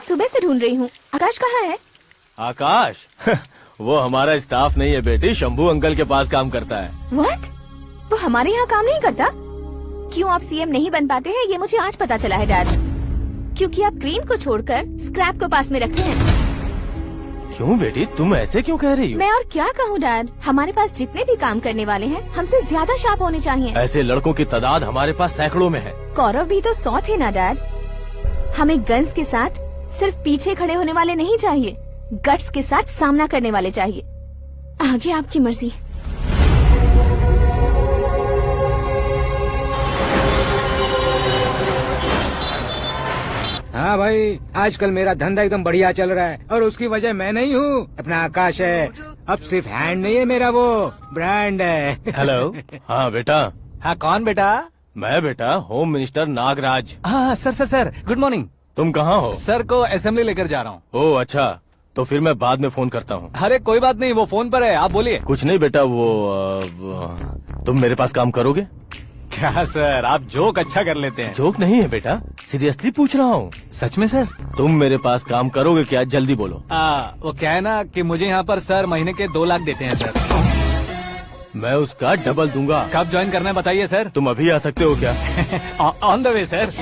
सुबह से ढूंढ रही हूँ। आकाश कहाँ है? आकाश वो हमारा स्टाफ नहीं है बेटी, शंभू अंकल के पास काम करता है। व्हाट? वो हमारे यहाँ काम नहीं करता? क्यों आप सीएम नहीं बन पाते हैं ये मुझे आज पता चला है डैड। क्योंकि आप क्रीम को छोड़कर स्क्रैप को पास में रखते हैं। क्यों बेटी, तुम ऐसे क्यों कह रही हो? मैं और क्या कहूँ डैड, हमारे पास जितने भी काम करने वाले हैं हमसे ज्यादा शार्प होने चाहिए। ऐसे लड़कों की तादाद हमारे पास सैकड़ों में है। कौरव भी तो 100 थे ना डैड। हमें गन्स के साथ सिर्फ पीछे खड़े होने वाले नहीं चाहिए, गट्स के साथ सामना करने वाले चाहिए। आगे आपकी मर्जी। हाँ भाई, आजकल मेरा धंधा एकदम बढ़िया चल रहा है और उसकी वजह मैं नहीं हूँ, अपना आकाश है। अब सिर्फ हैंड नहीं है मेरा, वो ब्रांड है। हेलो। हाँ बेटा। हाँ कौन बेटा? मैं बेटा होम मिनिस्टर नागराज। हाँ sir sir sir, good morning. तुम कहाँ हो? सर को असेंबली लेकर जा रहा हूँ। ओह अच्छा, तो फिर मैं बाद में फोन करता हूँ। अरे कोई बात नहीं, वो फोन पर है, आप बोलिए। कुछ नहीं बेटा, तुम मेरे पास काम करोगे? क्या सर, आप जोक अच्छा कर लेते हैं। जोक नहीं है बेटा, सीरियसली पूछ रहा हूँ। सच में सर? तुम मेरे पास काम करोगे क्या? जल्दी बोलो। वो क्या है ना कि मुझे यहाँ पर सर महीने के 2 लाख देते हैं सर। मैं उसका डबल दूंगा। कब ज्वाइन करना है बताइए सर। तुम अभी आ सकते हो क्या? On the way sir.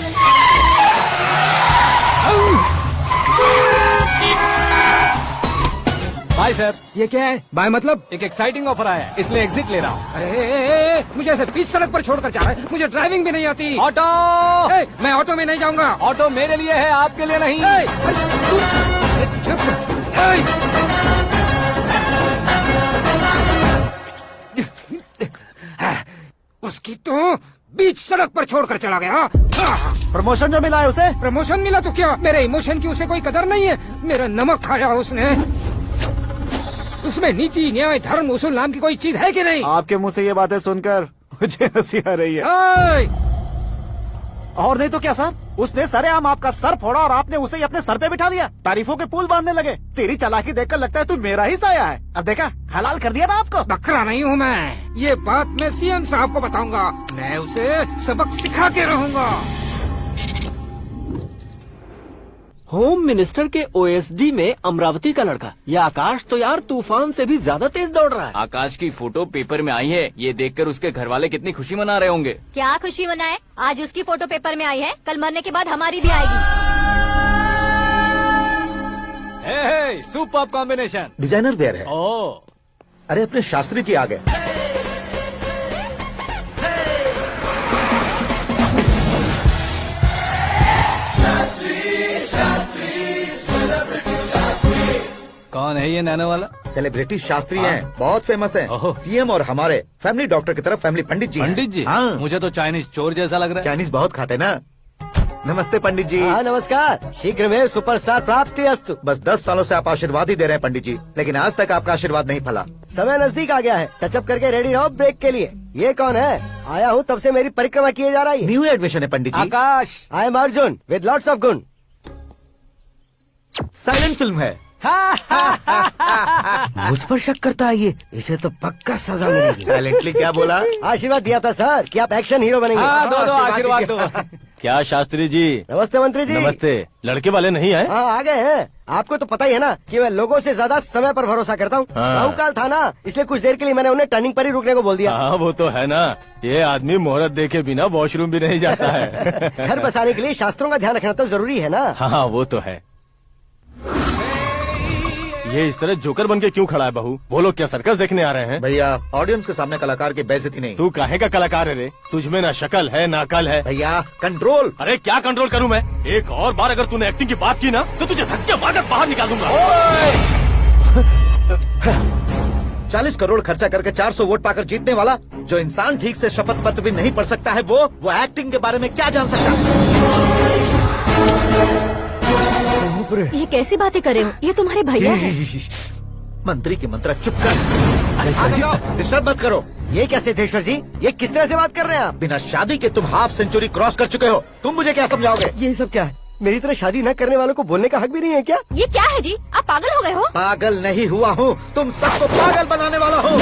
Bye sir. ये क्या है? बाय मतलब? एक एक्साइटिंग ऑफर आया है, इसलिए एग्जिट ले रहा हूँ। अरे मुझे ऐसे बीच सड़क पर छोड़कर जा रहा है, मुझे ड्राइविंग भी नहीं आती। ऑटो। मैं ऑटो में नहीं जाऊंगा। ऑटो मेरे लिए है, आपके लिए नहीं। उसकी तो बीच सड़क पर छोड़कर चला गया। प्रमोशन जो मिला है उसे? प्रमोशन मिला तो क्या, मेरे इमोशन की उसे कोई कदर नहीं है। मेरा नमक खाया उसने। उसमें नीति न्याय धर्म उसूल नाम की कोई चीज है कि नहीं? आपके मुंह से ये बातें सुनकर मुझे हंसी आ रही है। और नहीं तो क्या सर, उसने सरेआम आपका सर फोड़ा और आपने उसे ही अपने सर पे बिठा लिया। तारीफों के पुल बांधने लगे। तेरी चालाकी देखकर लगता है तू मेरा ही साया है। अब देखा, हलाल कर दिया ना आपको। बकरा नहीं हूँ मैं, ये बात मैं सीएम साहब को बताऊंगा। मैं उसे सबक सिखा के रहूंगा। होम मिनिस्टर के ओएसडी में अमरावती का लड़का, ये आकाश तो यार तूफान से भी ज्यादा तेज दौड़ रहा है। आकाश की फोटो पेपर में आई है, ये देखकर उसके घर वाले कितनी खुशी मना रहे होंगे। क्या खुशी मनाए? आज उसकी फोटो पेपर में आई है, कल मरने के बाद हमारी भी आएगी। Super combination. डिजाइनर वेयर है। ओह, अरे अपने शास्त्री जी आ गए। कौन है ये नैनो वाला? सेलिब्रिटी शास्त्री हैं, बहुत फेमस हैं। ओहो। सीएम और हमारे फैमिली डॉक्टर की तरफ फैमिली पंडित जी हैं। पंडित जी? हाँ। मुझे तो चाइनीज चोर जैसा लग रहा है। चाइनीज बहुत खाते ना। नमस्ते पंडित जी। हाँ नमस्कार, शीघ्र में सुपरस्टार प्राप्ति अस्तु। बस 10 सालों से आप आशीर्वाद ही दे रहे हैं पंडित जी, लेकिन आज तक आपका आशीर्वाद नहीं फला। समय नजदीक आ गया है, टचअप करके रेडी रहो ब्रेक के लिए। ये कौन है? आया हूँ तब से मेरी परिक्रमा किए जा रही है। न्यू एडमिशन है Pandit ji. Akash. I am Arjun with lots of गुण। साइलेंट फिल्म है। मुझ पर शक करता है ये, इसे तो पक्का सजा मिलेगी। साइलेंटली क्या बोला? आशीर्वाद दिया था सर कि आप एक्शन हीरो बनेंगे। हाँ, दो आशीर्वाद दो। क्या शास्त्री जी? नमस्ते मंत्री जी। नमस्ते। लड़के वाले नहीं आए? हाँ आ गए हैं। आपको तो पता ही है ना कि मैं लोगों से ज्यादा समय पर भरोसा करता हूँ। हाँ। राहु काल था ना, इसलिए कुछ देर के लिए मैंने उन्हें टर्निंग पर ही रुकने को बोल दिया। हाँ वो तो है ना, ये आदमी मुहूर्त देखे बिना वॉशरूम भी नहीं जाता है। घर बसाने के लिए शास्त्रों का ध्यान रखना तो जरूरी है ना। हाँ वो तो है। ये इस तरह जोकर बन के क्यों खड़ा है बहू? वो लोग क्या सर्कस देखने आ रहे हैं? भैया ऑडियंस के सामने कलाकार की बेइज्जती नहीं। तू काहे का कलाकार है रे? तुझमें ना शक्ल है ना अकल है। भैया कंट्रोल। अरे क्या कंट्रोल करूं मैं? एक और बार अगर तूने एक्टिंग की बात की ना तो तुझे धक्के मारकर बाहर निकाल दूंगा। 40 करोड़ खर्चा करके 400 वोट पाकर जीतने वाला, जो इंसान ठीक से शपथ पत्र भी नहीं पढ़ सकता है, वो एक्टिंग के बारे में क्या जान सकता है? ये कैसी बातें कर रहे हो? ये तुम्हारे भैया हैं। मंत्री की मंत्रा चुप कर। डिस्टर्ब मत करो। ये क्या सिद्धेश्वर जी, ये किस तरह से बात कर रहे हैं आप? बिना शादी के तुम हाफ सेंचुरी क्रॉस कर चुके हो, तुम मुझे क्या समझाओगे? ये सब क्या है? मेरी तरह शादी न करने वालों को बोलने का हक भी नहीं है क्या? ये क्या है जी? आप पागल हो गए हो? पागल नहीं हुआ हूँ, तुम सबको पागल बनाने वाला हूँ।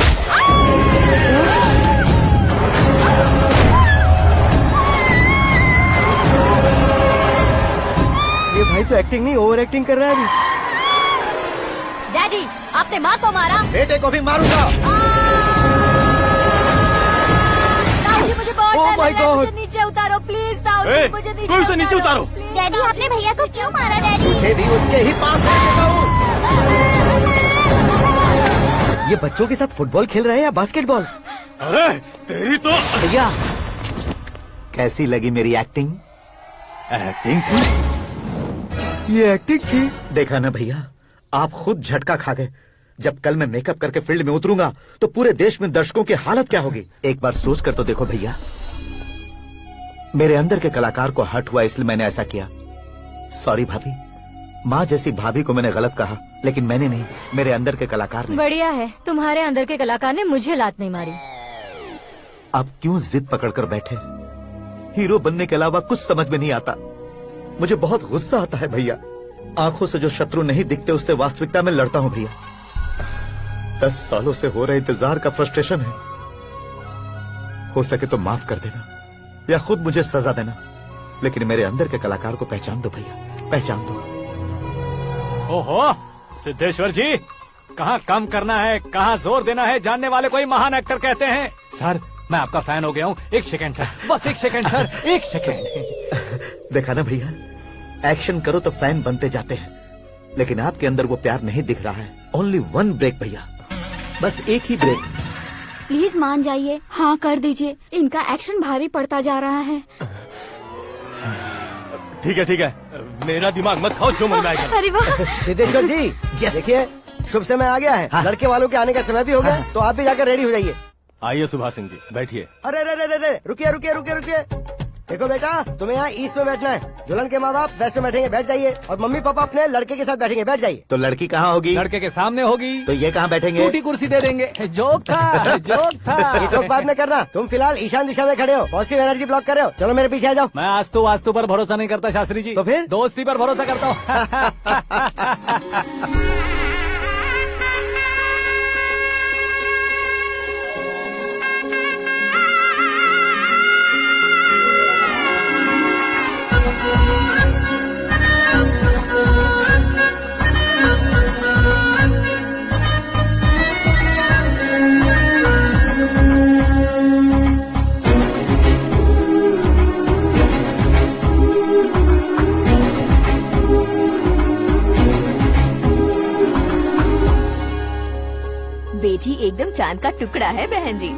ये भाई तो एक्टिंग नहीं ओवर एक्टिंग कर रहा है अभी। डैडी आपने माँ को मारा। बेटे को भी मारूंगा। ताऊजी मुझे बहुत Oh डर my लग रहा है, God! मुझे नीचे उतारो प्लीज ताऊजी, ए, मुझे तू इसे नीचे उतारो। डैडी आपने भैया को क्यों मारा डैडी? ये भी उसके ही पास रखेगा हूँ। ये बच्चों के साथ फुटबॉल खेल रहे हैं या बास्केटबॉल? अरे तेरी तो भैया कैसी लगी मेरी एक्टिंग? एक्टिंग थी। ये एक्टिंग थी। देखा ना भैया, आप खुद झटका खा गए। जब कल मैं मेकअप करके फील्ड में उतरूंगा तो पूरे देश में दर्शकों की हालत क्या होगी। एक बार सोच कर तो देखो भैया, मेरे अंदर के कलाकार को हर्ट हुआ इसलिए मैंने ऐसा किया। सॉरी भाभी, माँ जैसी भाभी को मैंने गलत कहा, लेकिन मैंने नहीं, मेरे अंदर के कलाकार ने। बढ़िया है, तुम्हारे अंदर के कलाकार ने मुझे लात नहीं मारी। आप क्यों जिद पकड़कर बैठे? हीरो बनने के अलावा कुछ समझ में नहीं आता। मुझे बहुत गुस्सा आता है भैया। आंखों से जो शत्रु नहीं दिखते उससे वास्तविकता में लड़ता हूँ भैया। 10 सालों से हो रहे इंतजार का फ्रस्ट्रेशन है। हो सके तो माफ कर देना या खुद मुझे सजा देना, लेकिन मेरे अंदर के कलाकार को पहचान दो भैया, पहचान दो। ओहो सिद्धेश्वर जी, कहाँ कम करना है कहाँ जोर देना है, जानने वाले को ही महान एक्टर कहते हैं। सर मैं आपका फैन हो गया हूँ। एक सेकंड सर, बस एक सेकंड सर, एक सेकंड। देखा ना भैया, एक्शन करो तो फैन बनते जाते हैं, लेकिन आपके अंदर वो प्यार नहीं दिख रहा है। ओनली 1 ब्रेक भैया, बस एक ही ब्रेक। प्लीज मान जाइए, हाँ कर दीजिए, इनका एक्शन भारी पड़ता जा रहा है। ठीक है, मेरा दिमाग मत खाओ, जो मन में आएगा। अरे वाह, सिद्धेश्वर जी देखिए शुभ समय आ गया है। लड़के वालों के आने का समय भी हो गया, तो आप भी जाकर रेडी हो जाइए। आइए सुभाष सिंह जी, बैठिए। अरे अरे रुकिए। देखो बेटा, तुम्हें यहाँ ईस्ट में बैठना है। दुल्हन के माँ बाप वेस्ट में बैठेंगे, बैठ जाइए। और मम्मी पापा अपने लड़के के साथ बैठेंगे, बैठ जाइए। तो लड़की कहाँ होगी? लड़के के सामने होगी। तो ये कहाँ बैठेंगे? टूटी कुर्सी दे देंगे। जोक था, जोक था। ये जोक बाद में करना। तुम फिलहाल ईशान दिशा में खड़े हो, पॉजिटिव एनर्जी ब्लॉक कर रहे हो। चलो मेरे पीछे आ जाओ। मैं वास्तु पर भरोसा नहीं करता शास्त्री जी। तो फिर? दोस्ती पर भरोसा करता हूँ। बेटी एकदम चांद का टुकड़ा है बहन जी।